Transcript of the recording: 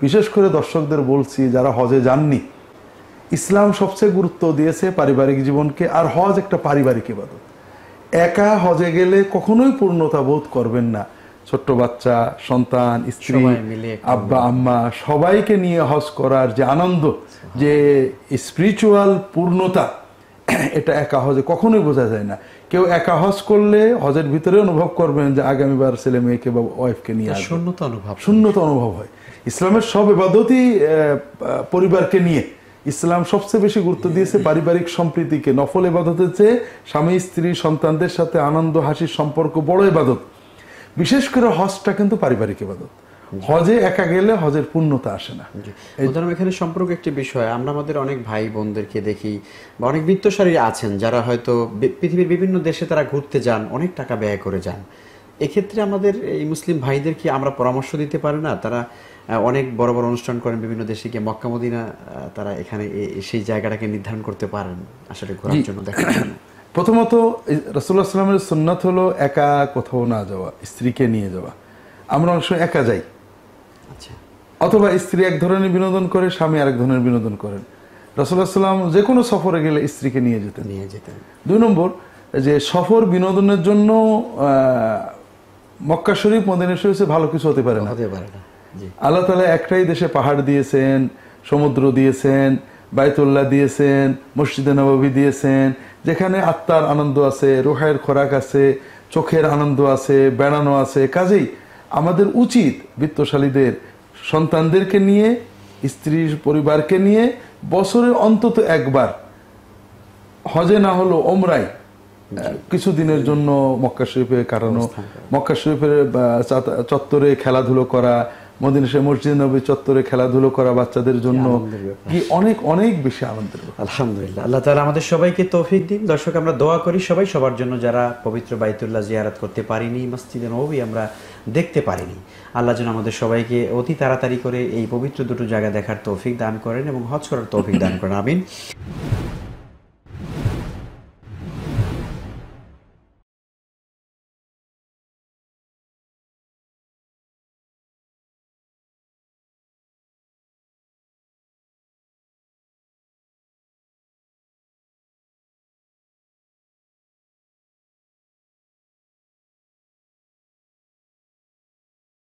বিশেষ করে দর্শকদের বলছি যারা হজে যাননি, ইসলাম সবচেয়ে গুরুত্ব দিয়েছে পারিবারিক জীবনকে। আর হজ একটা পারিবারিক ইবাদত। একা হজে গেলে কখনোই পূর্ণতা বোধ করবেন না। ছোট্ট বাচ্চা, সন্তান, স্ত্রী, আব্বা আম্মা সবাইকে নিয়ে হজ করার যে আনন্দ, যে স্পিরিচুয়াল পূর্ণতা, এটা একা হজে কখনোই বোঝা যায় না। কেউ একা হজ করলে হজের ভিতরে অনুভব করবেন যে আগামীবার ছেলে মেয়েকে বা ওয়াইফকে নিয়ে শূন্যতা অনুভব হয়। ইসলামের সব ইবাদতই পরিবারকে নিয়ে। ইসলাম সবচেয়ে বেশি গুরুত্ব দিয়েছে পারিবারিক সম্প্রীতিকে। নফল ইবাদতের চেয়ে স্বামী স্ত্রী সন্তানদের সাথে আনন্দ হাসির সম্পর্ক বড় ইবাদত। বিশেষ করে হজটা কিন্তু পারিবারিক ইবাদত। হজে একা গেলে হজের পূর্ণতা আসে না। এখানে সম্পর্ক একটি বিষয়। আমরা আমাদের অনেক ভাই বোনদেরকে দেখি বা অনেক বৃত্তশালী আছেন যারা হয়তো পৃথিবীর বিভিন্ন দেশে তারা ঘুরতে যান, অনেক টাকা ব্যয় করে যান। এক্ষেত্রে আমাদের এই মুসলিম ভাইদের কি আমরা পরামর্শ দিতে পারি না? তারা অনেক বড় বড় অনুষ্ঠান করেন বিভিন্ন দেশে গিয়ে, মক্কা মদিনা তারা এখানে সেই জায়গাটাকে নির্ধারণ করতে পারেন আসলে ঘোরার জন্য, দেখার জন্য। প্রথমত রাসূলুল্লাহ সাল্লাল্লাহু আলাইহি ওয়াসাল্লামের সুন্নাত হলো একা কোথাও না যাওয়া, স্ত্রীকে নিয়ে যাওয়া। আমরা অনেক সময় একা যাই, অথবা স্ত্রী এক ধরনের বিনোদন করে, স্বামী আরেক ধরনের বিনোদন করেন। রাসূলুল্লাহ সাল্লাল্লাহু আলাইহি ওয়াসাল্লাম যে কোনো সফরে গেলে স্ত্রীকে নিয়ে যেতেন। 2 নম্বর, যে সফর বিনোদনের জন্য মক্কা শরীফ, মদিনা শরীফ ভালো কিছু হতে পারে না। আল্লাহ তাআলা একটাই দেশে পাহাড় দিয়েছেন, সমুদ্র দিয়েছেন, বাইতুল্লাহ দিয়েছেন, মসজিদে নববী দিয়েছেন, যেখানে আত্মার আনন্দ আছে, রুহের খোরাক আছে, চোখের আনন্দ আছে, বেড়ানো আছে। কাজেই আমাদের উচিত বিত্তশালীদের সন্তানদেরকে নিয়ে, স্ত্রীর পরিবারকে নিয়ে বছরে অন্তত একবার হজে না হলো ওমরায় কিছুদিনের জন্য মক্কা শরীফে কাটানো, মক্কা শরীফের চত্বরে খেলাধুলো করা, মদিনা শরীফ মসজিদ নববী চত্বরে খেলাধুলো করা বাচ্চাদের জন্য কি অনেক অনেক বেশি আনন্দের। আলহামদুলিল্লাহ, আল্লাহ তাআলা আমাদের সবাইকে তৌফিক দিন। দর্শক, আমরা দোয়া করি সবাই সবার জন্য, যারা পবিত্র বাইতুল্লাহ জিয়ারত করতে পারিনি, মসজিদে নববী আমরা দেখতে পারিনি, আল্লাহ যেন আমাদের সবাইকে অতি তাড়াতাড়ি করে এই পবিত্র দুটো জায়গা দেখার তৌফিক দান করেন এবং হজ করার তৌফিক দান করেন। আমিন।